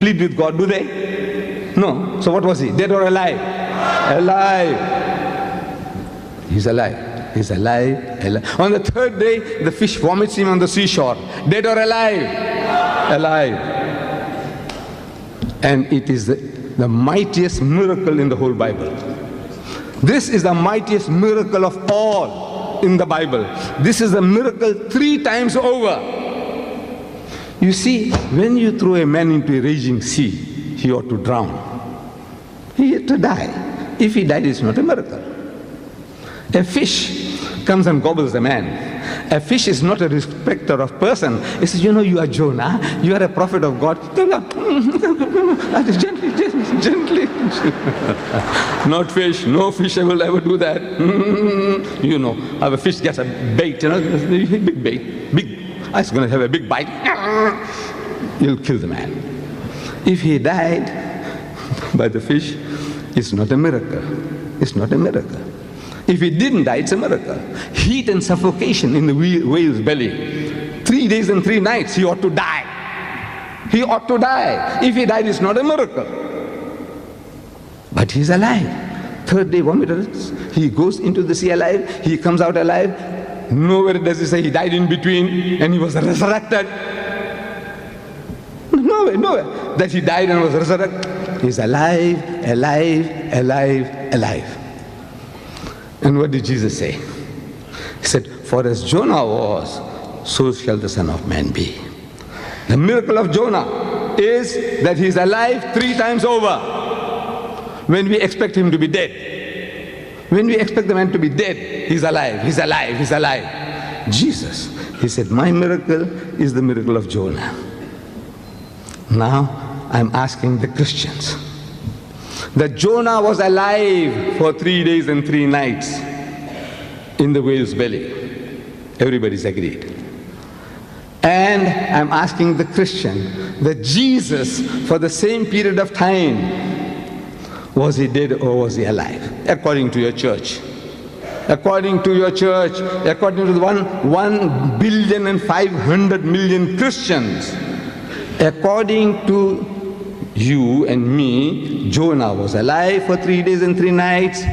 plead with God, do they? No. So what was he? Dead or alive? Alive. He's alive. He's alive. Alive. On the third day, the fish vomits him on the seashore. Dead or alive? Alive. And it is the mightiest miracle in the whole Bible. This is the mightiest miracle of all in the Bible. This is a miracle 3 times over. You see, when you throw a man into a raging sea, he ought to drown. He had to die. If he died, it's not a miracle. A fish comes and gobbles a man. A fish is not a respecter of person. He says, you know, you are Jonah, you are a prophet of God. Gently. Not fish. No fish will ever do that. You know, how a fish gets a bait, you know, big bait, big. It's going to have a big bite. You'll kill the man. If he died by the fish, it's not a miracle. It's not a miracle. If he didn't die, it's a miracle. Heat and suffocation in the whale's belly. 3 days and 3 nights, he ought to die. He ought to die. If he died, it's not a miracle. But he's alive. Third day vomiters. He goes into the sea alive. He comes out alive. Nowhere does he say he died in between and he was resurrected. Nowhere that he died and was resurrected. He's alive, alive, alive, alive. And what did Jesus say? He said, for as Jonah was, so shall the Son of Man be. The miracle of Jonah is that he's alive 3 times over when we expect him to be dead. When we expect the man to be dead, he's alive, he's alive, he's alive. Jesus, he said, my miracle is the miracle of Jonah. Now, I'm asking the Christians, that Jonah was alive for 3 days and 3 nights in the whale's belly. Everybody's agreed. And I'm asking the Christian that Jesus, for the same period of time, was he dead or was he alive? According to your church. According to your church, according to the 1,500,000,000 Christians, according to you and me, Jonah was alive for 3 days and 3 nights,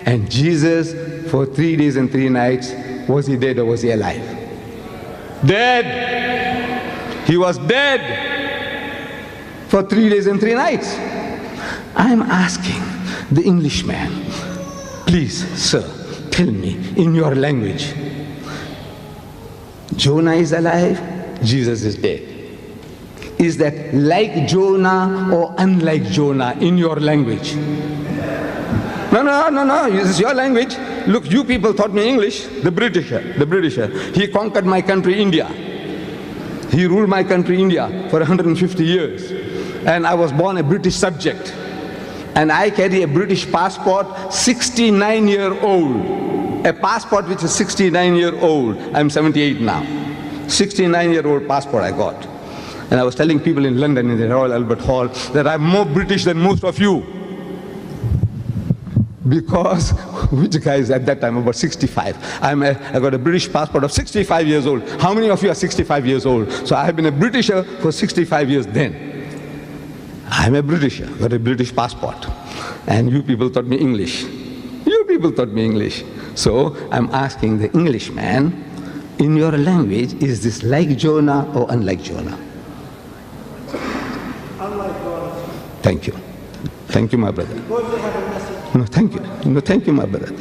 and Jesus for 3 days and 3 nights, was he dead or was he alive? Dead. He was dead for 3 days and 3 nights. I'm asking the Englishman, please, sir, tell me in your language, Jonah is alive, Jesus is dead. Is that like Jonah or unlike Jonah in your language? No, this is your language. Look, you people taught me English. The Britisher. He conquered my country, India. He ruled my country, India, for 150 years. And I was born a British subject. And I carry a British passport, 69-year-old. A passport which is 69-year-old. I'm 78 now. 69-year-old passport I got. And I was telling people in London in the Royal Albert Hall that I'm more British than most of you. Because, which guys at that time, about 65. I got a British passport of 65 years old. How many of you are 65 years old? So I have been a Britisher for 65 years then. I'm a Britisher, got a British passport. And you people taught me English. So I'm asking the Englishman, in your language, is this like Jonah or unlike Jonah? Unlike Jonah. Thank you. Thank you, my brother. Because they have a message. No, thank you. No, thank you, my brother.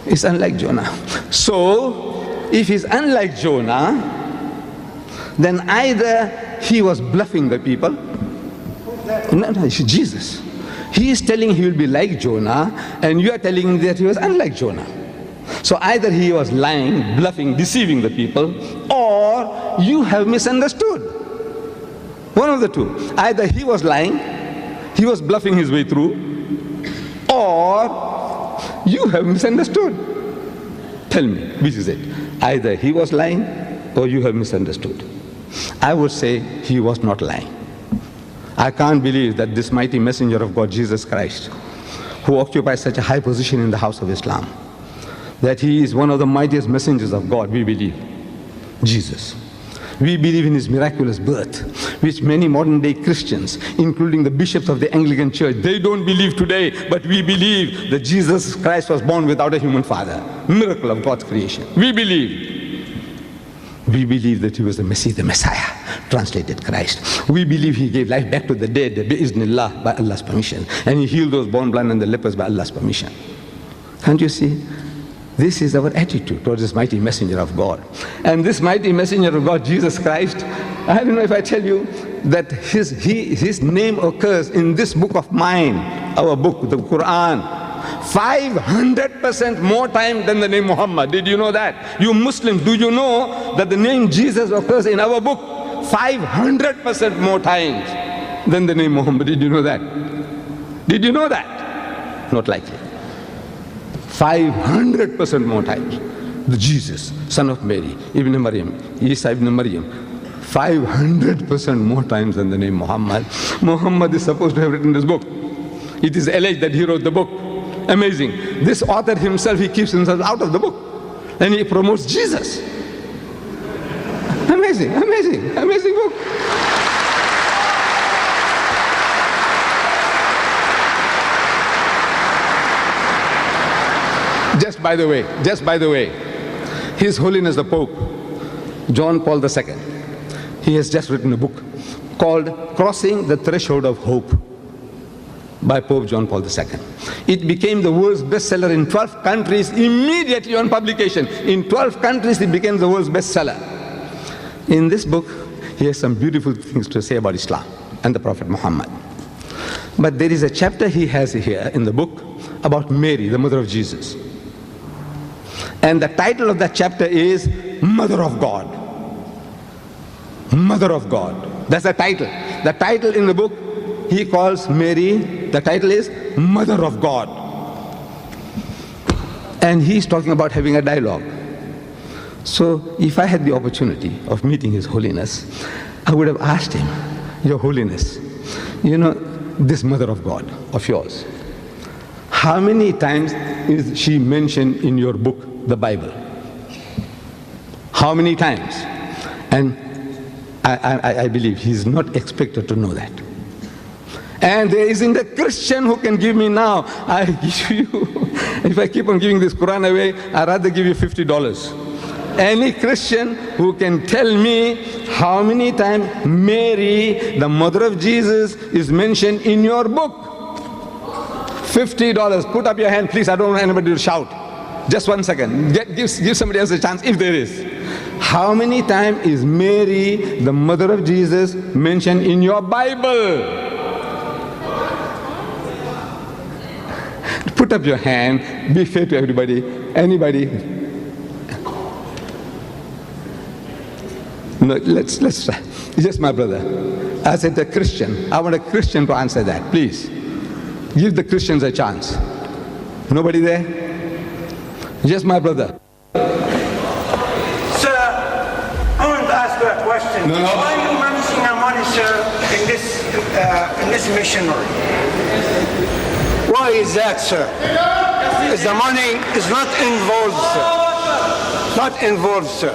It's unlike Jonah. So, if he's unlike Jonah, then either he was bluffing the people. No, it's Jesus. He is telling he will be like Jonah, and you are telling that he was unlike Jonah. So either he was lying, bluffing, deceiving the people, or you have misunderstood. One of the two. Either he was lying, he was bluffing his way through, or you have misunderstood. Tell me, which is it? Either he was lying, or you have misunderstood. I would say he was not lying. I can't believe that this mighty messenger of God, Jesus Christ, who occupies such a high position in the house of Islam, that he is one of the mightiest messengers of God, we believe. Jesus. We believe in his miraculous birth. which many modern day Christians, including the bishops of the Anglican Church, they don't believe today, but we believe that Jesus Christ was born without a human father. Miracle of God's creation. We believe. We believe that he was the Messiah, translated Christ. We believe he gave life back to the dead, bi-iznillah, by Allah's permission. And he healed those born blind and the lepers by Allah's permission. Can't you see? This is our attitude towards this mighty messenger of God. And this mighty messenger of God, Jesus Christ, I don't know if I tell you that his name occurs in this book of mine, our book, the Quran, 500% more time than the name Muhammad. Did you know that? You Muslims, do you know that the name Jesus occurs in our book 500% more times than the name Muhammad? Did you know that? Did you know that? Not likely. 500% more times. The Jesus, son of Mary, Ibn Maryam, Isa ibn Maryam, 500% more times than the name Muhammad. Muhammad is supposed to have written this book. It is alleged that he wrote the book. Amazing. This author himself, he keeps himself out of the book. And he promotes Jesus. Amazing, amazing, amazing book. Just by the way, His Holiness the Pope, John Paul II, he has just written a book called Crossing the Threshold of Hope by Pope John Paul II. It became the world's bestseller in 12 countries immediately on publication. In 12 countries it became the world's bestseller. In this book, he has some beautiful things to say about Islam and the Prophet Muhammad. But there is a chapter he has here in the book about Mary, the mother of Jesus. And the title of that chapter is Mother of God. Mother of God. That's the title. The title in the book, he calls Mary, the title is Mother of God. And he's talking about having a dialogue. So if I had the opportunity of meeting His Holiness, I would have asked him, Your Holiness, you know, this Mother of God of yours, how many times is she mentioned in your book, the Bible? How many times? And I believe he's not expected to know that. And there isn't a Christian who can give me now. I give you, if I keep on giving this Quran away, I'd rather give you $50. Any Christian who can tell me how many times Mary, the mother of Jesus, is mentioned in your book. $50. Put up your hand, please. I don't want anybody to shout. Just 1 second. Give somebody else a chance if there is. How many times is Mary, the mother of Jesus, mentioned in your Bible? Put up your hand. Be fair to everybody. Anybody? No, let's try. Yes, my brother. I said a Christian. I want a Christian to answer that. Please. Give the Christians a chance. Nobody there? Yes, my brother. Sir, I want to ask you a question. No. Why are you managing our money, sir, in this missionary? Why is that, sir? Is the money is not involved, sir. Not involved, sir.